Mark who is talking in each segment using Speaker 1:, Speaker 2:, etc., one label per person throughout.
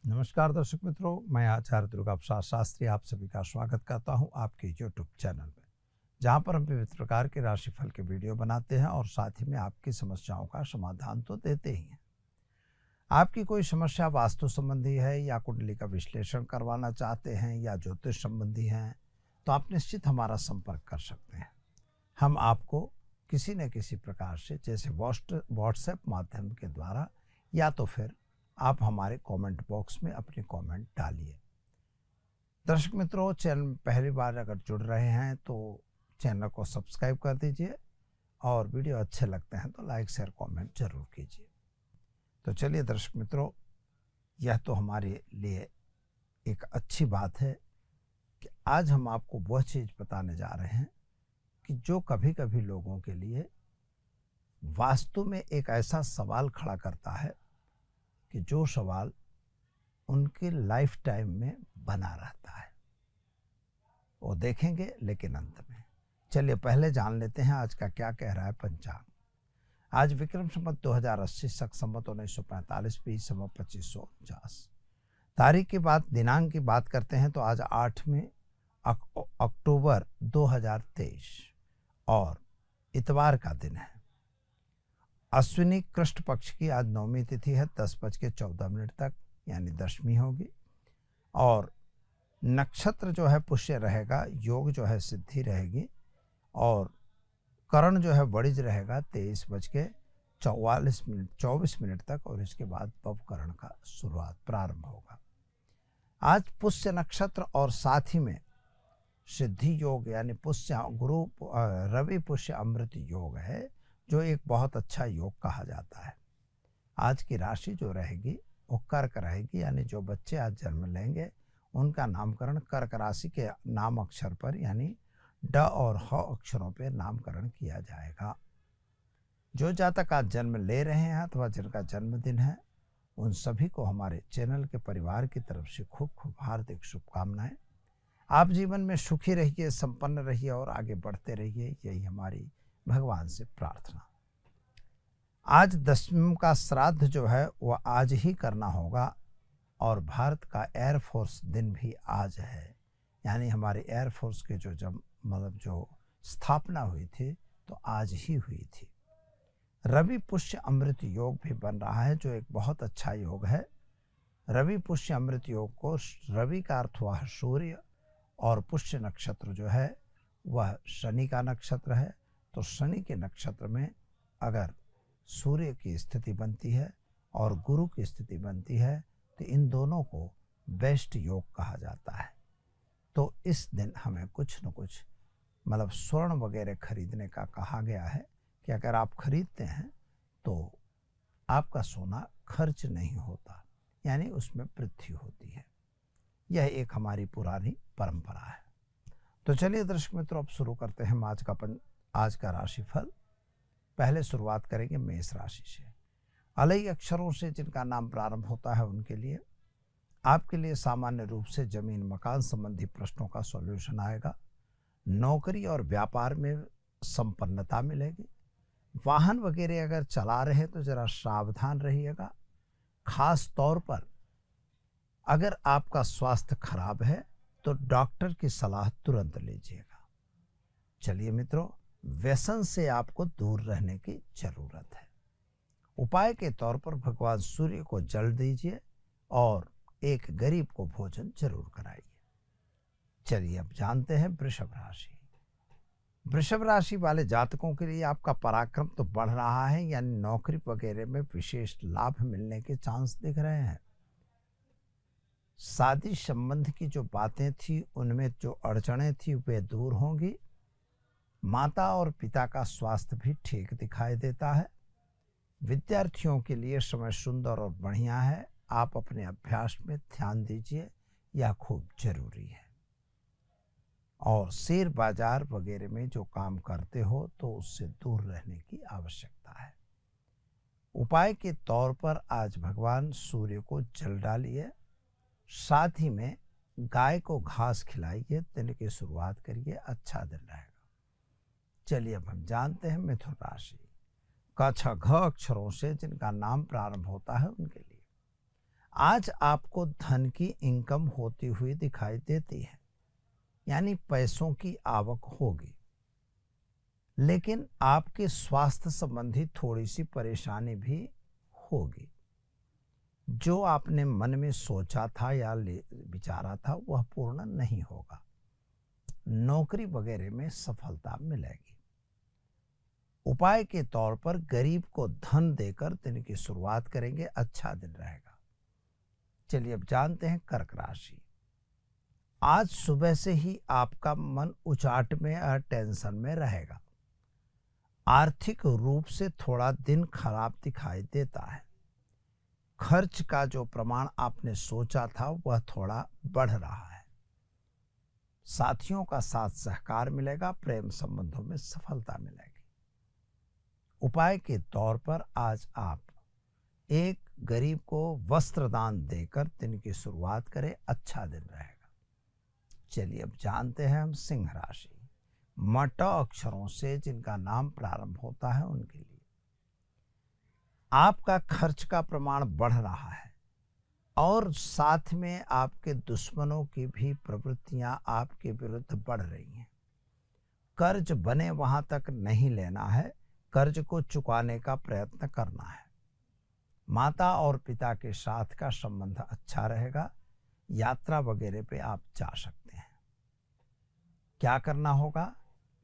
Speaker 1: नमस्कार दर्शक मित्रों, मैं आचार्य दुर्गा प्रसाद शास्त्री आप सभी का स्वागत करता हूं आपके यूट्यूब चैनल में, जहां पर हम विविध प्रकार के राशिफल के वीडियो बनाते हैं और साथ ही में आपकी समस्याओं का समाधान तो देते ही हैं। आपकी कोई समस्या वास्तु संबंधी है या कुंडली का विश्लेषण करवाना चाहते हैं या ज्योतिष संबंधी हैं, तो आप निश्चित हमारा संपर्क कर सकते हैं। हम आपको किसी न किसी प्रकार से, जैसे व्हाट्सएप माध्यम के द्वारा या तो फिर आप हमारे कमेंट बॉक्स में अपने कमेंट डालिए। दर्शक मित्रों, चैनल में पहली बार अगर जुड़ रहे हैं तो चैनल को सब्सक्राइब कर दीजिए और वीडियो अच्छे लगते हैं तो लाइक शेयर कमेंट जरूर कीजिए। तो चलिए दर्शक मित्रों, यह तो हमारे लिए एक अच्छी बात है कि आज हम आपको वह चीज़ बताने जा रहे हैं कि जो कभी कभी लोगों के लिए वास्तु में एक ऐसा सवाल खड़ा करता है कि जो सवाल उनके लाइफ टाइम में बना रहता है। वो देखेंगे लेकिन अंत में। चलिए पहले जान लेते हैं आज का क्या कह रहा है पंचांग। आज विक्रम संवत 2080, शक संवत 1945, बीज संवत 2549। तारीख की बात, दिनांक की बात करते हैं तो आज 8वें अक्टूबर 2023 और इतवार का दिन है। अश्विनी कृष्ण पक्ष की आज नवमी तिथि है, 10:14 तक, यानी दशमी होगी। और नक्षत्र जो है पुष्य रहेगा, योग जो है सिद्धि रहेगी और करण जो है वणिज रहेगा 23:24 तक और इसके बाद पव करण का शुरुआत प्रारंभ होगा। आज पुष्य नक्षत्र और साथ ही में सिद्धि योग यानी पुष्य गुरु रवि पुष्य अमृत योग है, जो एक बहुत अच्छा योग कहा जाता है। आज की राशि जो रहेगी वो कर्क रहेगी, यानी जो बच्चे आज जन्म लेंगे उनका नामकरण कर्क राशि के नाम अक्षर पर यानी ड और ह अक्षरों पर नामकरण किया जाएगा। जो जातक आज जन्म ले रहे हैं अथवा जिनका जन्मदिन है, उन सभी को हमारे चैनल के परिवार की तरफ से खूब खूब हार्दिक शुभकामनाएं। आप जीवन में सुखी रहिए, संपन्न रहिए और आगे बढ़ते रहिए, यही हमारी भगवान से प्रार्थना। आज दशम का श्राद्ध जो है वह आज ही करना होगा और भारत का एयरफोर्स दिन भी आज है, यानी हमारे एयरफोर्स के जो स्थापना हुई थी तो आज ही हुई थी। रवि पुष्य अमृत योग भी बन रहा है, जो एक बहुत अच्छा योग है। रवि पुष्य अमृत योग को, रवि का अर्थ हुआ है सूर्य और पुष्य नक्षत्र जो है वह शनि का नक्षत्र है। तो शनि के नक्षत्र में अगर सूर्य की स्थिति बनती है और गुरु की स्थिति बनती है तो इन दोनों को बेस्ट योग कहा जाता है। तो इस दिन हमें कुछ न कुछ स्वर्ण वगैरह खरीदने का कहा गया है कि अगर आप खरीदते हैं तो आपका सोना खर्च नहीं होता, यानी उसमें वृद्धि होती है। यह एक हमारी पुरानी परंपरा है। तो चलिए दर्शक मित्रों, अब शुरू करते हैं आज का राशिफल। पहले शुरुआत करेंगे मेष राशि से। अलई अक्षरों से जिनका नाम प्रारंभ होता है उनके लिए आपके लिए सामान्य रूप से जमीन मकान संबंधी प्रश्नों का सॉल्यूशन आएगा। नौकरी और व्यापार में संपन्नता मिलेगी। वाहन वगैरह अगर चला रहे तो जरा सावधान रहिएगा। खास तौर पर अगर आपका स्वास्थ्य खराब है तो डॉक्टर की सलाह तुरंत लीजिएगा। चलिए मित्रों, व्यसन से आपको दूर रहने की जरूरत है। उपाय के तौर पर भगवान सूर्य को जल दीजिए और एक गरीब को भोजन जरूर कराइए। चलिए अब जानते हैं वृषभ राशि। वृषभ राशि वाले जातकों के लिए आपका पराक्रम तो बढ़ रहा है, यानी नौकरी वगैरह में विशेष लाभ मिलने के चांस दिख रहे हैं। शादी संबंध की जो बातें थी उनमें जो अड़चनें थी वे दूर होंगी। माता और पिता का स्वास्थ्य भी ठीक दिखाई देता है। विद्यार्थियों के लिए समय सुंदर और बढ़िया है। आप अपने अभ्यास में ध्यान दीजिए, यह खूब जरूरी है। और शेयर बाजार वगैरह में जो काम करते हो तो उससे दूर रहने की आवश्यकता है। उपाय के तौर पर आज भगवान सूर्य को जल डालिए, साथ ही में गाय को घास खिलाइए। दिन की शुरुआत करिए, अच्छा दिन रहेगा। चलिए अब हम जानते हैं मिथुन राशि। क छ घ अक्षरों से जिनका नाम प्रारंभ होता है उनके लिए आज आपको धन की इनकम होती हुई दिखाई देती है, यानी पैसों की आवक होगी। लेकिन आपके स्वास्थ्य संबंधी थोड़ी सी परेशानी भी होगी। जो आपने मन में सोचा था या विचारा था वह पूर्ण नहीं होगा। नौकरी वगैरह में सफलता मिलेगी। उपाय के तौर पर गरीब को धन देकर दिन की शुरुआत करेंगे, अच्छा दिन रहेगा। चलिए अब जानते हैं कर्क राशि। आज सुबह से ही आपका मन उचाट में और टेंशन में रहेगा। आर्थिक रूप से थोड़ा दिन खराब दिखाई देता है। खर्च का जो प्रमाण आपने सोचा था वह थोड़ा बढ़ रहा है। साथियों का साथ सहकार मिलेगा, प्रेम संबंधों में सफलता मिलेगी। उपाय के तौर पर आज आप एक गरीब को वस्त्र दान देकर दिन की शुरुआत करें, अच्छा दिन रहेगा। चलिए अब जानते हैं हम सिंह राशि। मट अक्षरों से जिनका नाम प्रारंभ होता है उनके लिए आपका खर्च का प्रमाण बढ़ रहा है और साथ में आपके दुश्मनों की भी प्रवृत्तियां आपके विरुद्ध बढ़ रही हैं। कर्ज बने वहां तक नहीं लेना है, कर्ज को चुकाने का प्रयत्न करना है। माता और पिता के साथ का संबंध अच्छा रहेगा। यात्रा वगैरह पे आप जा सकते हैं। क्या करना होगा?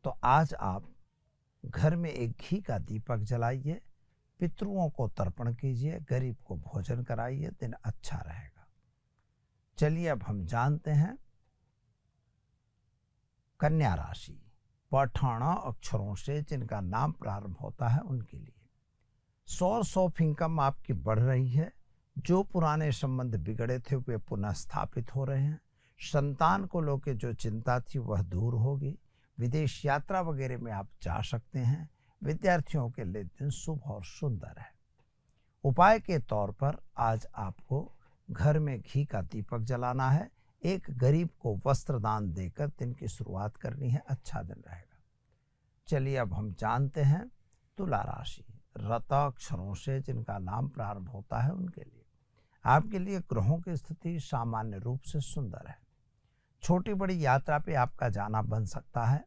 Speaker 1: तो आज आप घर में एक घी का दीपक जलाइए, पितरुओं को तर्पण कीजिए, गरीब को भोजन कराइए, दिन अच्छा रहेगा। चलिए अब हम जानते हैं कन्या राशि। पठाना अक्षरों से जिनका नाम प्रारंभ होता है उनके लिए सोर्स ऑफ इनकम आपकी बढ़ रही है। जो पुराने संबंध बिगड़े थे वे पुनः स्थापित हो रहे हैं। संतान को लेकर जो चिंता थी वह दूर होगी। विदेश यात्रा वगैरह में आप जा सकते हैं। विद्यार्थियों के लिए दिन शुभ और सुंदर है। उपाय के तौर पर आज आपको घर में घी का दीपक जलाना है, एक गरीब को वस्त्र दान देकर दिन की शुरुआत करनी है, अच्छा दिन रहेगा। चलिए अब हम जानते हैं तुला राशि। रत अक्षरों से जिनका नाम प्रारंभ होता है उनके लिए आपके लिए ग्रहों की स्थिति सामान्य रूप से सुंदर है। छोटी बड़ी यात्रा पे आपका जाना बन सकता है।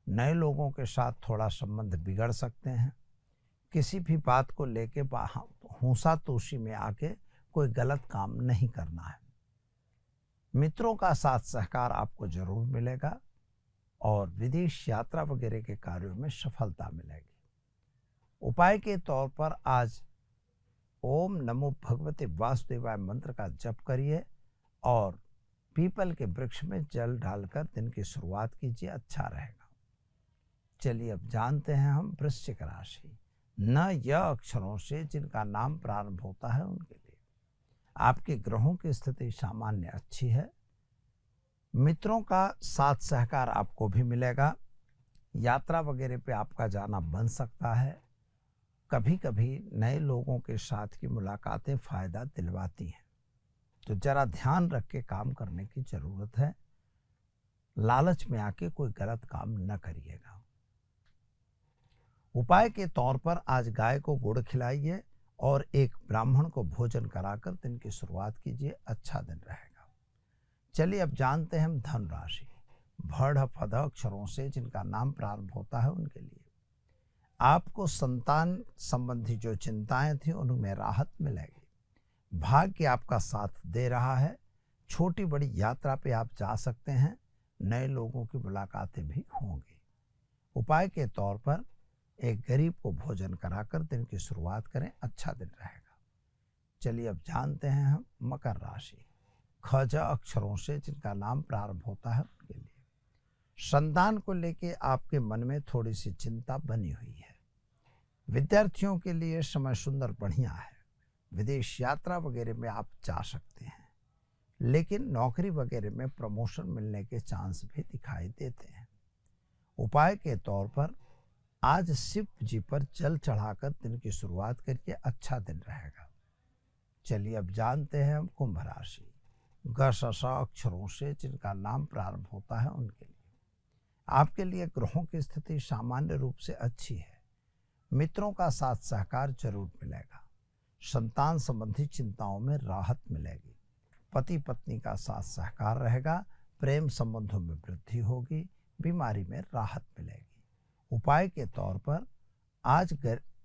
Speaker 1: नए लोगों के साथ थोड़ा संबंध बिगड़ सकते हैं। किसी भी बात को लेके हुंसा तोशी में आके कोई गलत काम नहीं करना है। मित्रों का साथ सहकार आपको जरूर मिलेगा और विदेश यात्रा वगैरह के कार्यों में सफलता मिलेगी। उपाय के तौर पर आज ओम नमो भगवते वासुदेवाय मंत्र का जप करिए और पीपल के वृक्ष में जल डालकर दिन की शुरुआत कीजिए, अच्छा रहेगा। चलिए अब जानते हैं हम वृश्चिक राशि। न य अक्षरों से जिनका नाम प्रारंभ होता है उनके लिए आपके ग्रहों की स्थिति सामान्य अच्छी है। मित्रों का साथ सहकार आपको भी मिलेगा। यात्रा वगैरह पे आपका जाना बन सकता है। कभी कभी नए लोगों के साथ की मुलाकातें फायदा दिलवाती हैं, तो जरा ध्यान रख के काम करने की जरूरत है। लालच में आके कोई गलत काम न करिएगा। उपाय के तौर पर आज गाय को गुड़ खिलाइए और एक ब्राह्मण को भोजन कराकर दिन की शुरुआत कीजिए, अच्छा दिन रहेगा। चलिए अब जानते हैं हम धन राशि। भड़ फद अक्षरों से जिनका नाम प्रारंभ होता है उनके लिए आपको संतान संबंधी जो चिंताएं थी उनमें राहत मिलेगी। भाग्य आपका साथ दे रहा है। छोटी बड़ी यात्रा पे आप जा सकते हैं। नए लोगों की मुलाकातें भी होंगी। उपाय के तौर पर एक गरीब को भोजन कराकर दिन की शुरुआत करें, अच्छा दिन रहेगा। चलिए अब जानते हैं हम मकर राशि। खज अक्षरों से जिनका नाम प्रारंभ होता है उनके लिए संतान को लेके आपके मन में थोड़ी सी चिंता बनी हुई है। विद्यार्थियों के लिए समय सुंदर बढ़िया है। विदेश यात्रा वगैरह में आप जा सकते हैं, लेकिन नौकरी वगैरह में प्रमोशन मिलने के चांस भी दिखाई देते हैं। उपाय के तौर पर आज शिव जी पर जल चढ़ाकर दिन की शुरुआत करिए, अच्छा दिन रहेगा। चलिए अब जानते हैं हम कुंभ राशि। ग श श अक्षरों से जिनका नाम प्रारंभ होता है उनके लिए आपके लिए ग्रहों की स्थिति सामान्य रूप से अच्छी है। मित्रों का साथ सहकार जरूर मिलेगा। संतान संबंधी चिंताओं में राहत मिलेगी। पति पत्नी का साथ सहकार रहेगा। प्रेम संबंधों में वृद्धि होगी। बीमारी में राहत मिलेगी। उपाय के तौर पर आज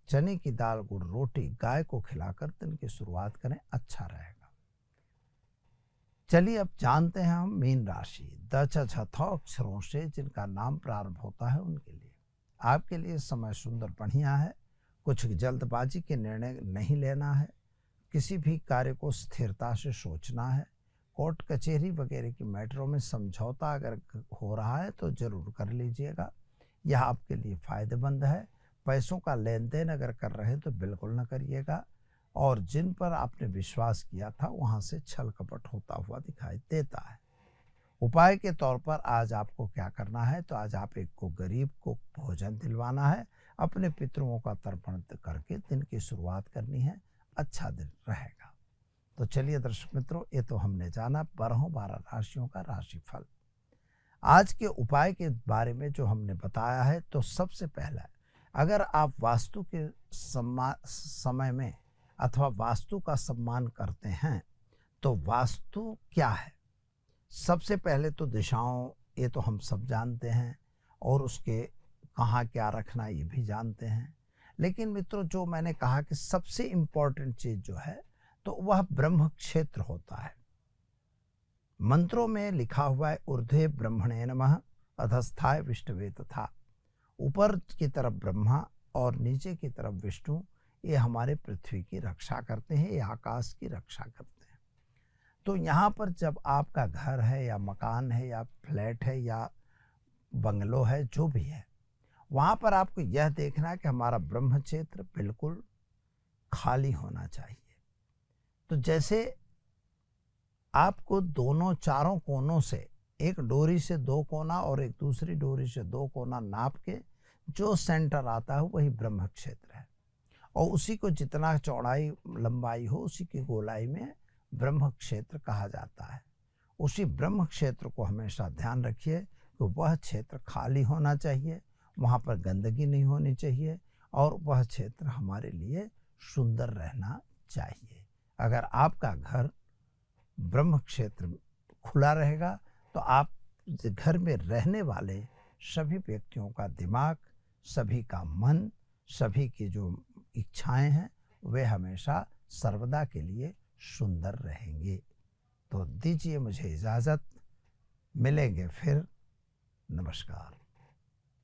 Speaker 1: चने की दाल गुड़ रोटी गाय को खिलाकर दिन की शुरुआत करें, अच्छा रहेगा। चलिए अब जानते हैं हम मीन राशि द छ अक्षरों से जिनका नाम प्रारंभ होता है उनके लिए। आपके लिए समय सुंदर बढ़िया है। कुछ जल्दबाजी के निर्णय नहीं लेना है। किसी भी कार्य को स्थिरता से सोचना है। कोर्ट कचहरी वगैरह की मैटरों में समझौता अगर हो रहा है तो जरूर कर लीजिएगा, यह आपके लिए फायदेमंद है। पैसों का लेन देन अगर कर रहे हैं तो बिल्कुल न करिएगा, और जिन पर आपने विश्वास किया था वहां से छल कपट होता हुआ दिखाई देता है। उपाय के तौर पर आज आपको क्या करना है, तो आज आप एक को गरीब को भोजन दिलवाना है। अपने पितरों का तर्पण करके दिन की शुरुआत करनी है, अच्छा दिन रहेगा। तो चलिए दर्शक मित्रों, ये तो हमने जाना 12 राशियों का राशिफल। आज के उपाय के बारे में जो हमने बताया है, तो सबसे पहला, अगर आप वास्तु के समय में अथवा वास्तु का सम्मान करते हैं तो वास्तु क्या है। सबसे पहले तो दिशाओं, ये तो हम सब जानते हैं, और उसके कहाँ क्या रखना ये भी जानते हैं। लेकिन मित्रों, जो मैंने कहा कि सबसे इम्पोर्टेंट चीज जो है तो वह ब्रह्म क्षेत्र होता है। मंत्रों में लिखा हुआ है ऊर्ध्वे ब्रह्मणे नमः अधस्थाय विष्णवे तथा। ऊपर की तरफ ब्रह्मा और नीचे की तरफ विष्णु, ये हमारे पृथ्वी की रक्षा करते हैं, ये आकाश की रक्षा करते हैं। तो यहाँ पर जब आपका घर है या मकान है या फ्लैट है या बंगलो है, जो भी है, वहाँ पर आपको यह देखना है कि हमारा ब्रह्म क्षेत्र बिल्कुल खाली होना चाहिए। तो जैसे आपको दोनों चारों कोनों से, एक डोरी से 2 कोना और एक दूसरी डोरी से 2 कोना नाप के जो सेंटर आता है वही ब्रह्म क्षेत्र है, और उसी को जितना चौड़ाई लंबाई हो उसी की गोलाई में ब्रह्म क्षेत्र कहा जाता है। उसी ब्रह्म क्षेत्र को हमेशा ध्यान रखिए कि वह क्षेत्र खाली होना चाहिए, वहाँ पर गंदगी नहीं होनी चाहिए, और वह क्षेत्र हमारे लिए सुंदर रहना चाहिए। अगर आपका घर ब्रह्म क्षेत्र खुला रहेगा तो आप घर में रहने वाले सभी व्यक्तियों का दिमाग, सभी का मन, सभी की जो इच्छाएं हैं वे हमेशा सर्वदा के लिए सुंदर रहेंगे। तो दीजिए मुझे इजाज़त, मिलेंगे फिर। नमस्कार।